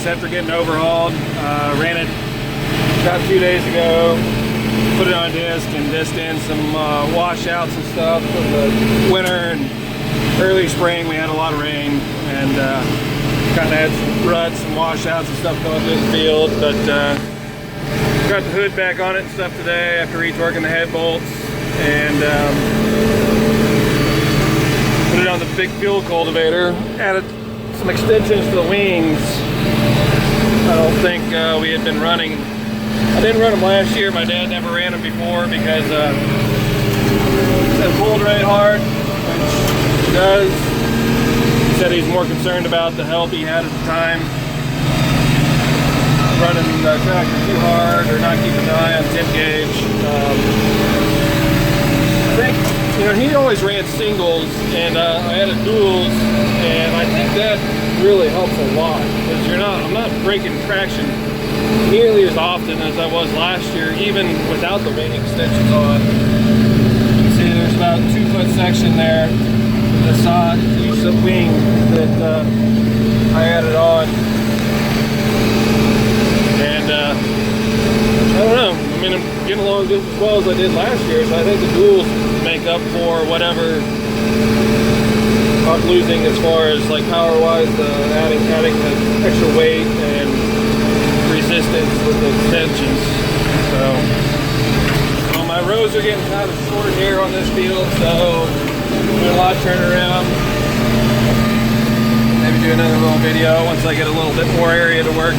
after getting overhauled. Ran it about 2 days ago. Put it on disc and disced in some washouts and stuff from the winter and early spring. We had a lot of rain and kind of had some ruts and washouts and stuff going through the field. But got the hood back on it and stuff today after retorquing the head bolts, and put it on the big fuel cultivator. Added some extensions to the wings. I don't think we had been running. I didn't run them last year. My dad never ran them before because it pulled right hard, which it does. He said he's more concerned about the help he had at the time, running the tractor too hard or not keeping an eye on tip gauge. I think, you know, he always ran singles, and I added duals, and I think that really helps a lot because I'm not breaking traction nearly as often as I was last year, even without the wing extensions on. You can see there's about a 2 foot section there, the side, each wing that I added on. And I don't know, I mean, I'm getting along just as well as I did last year, so I think the duals make up for whatever I'm losing as far as like power wise, adding the extra weight and resistance with the extensions. So my rows are getting kind of short here on this field, so doing a lot of turnaround. Maybe do another little video once I get a little bit more area to work.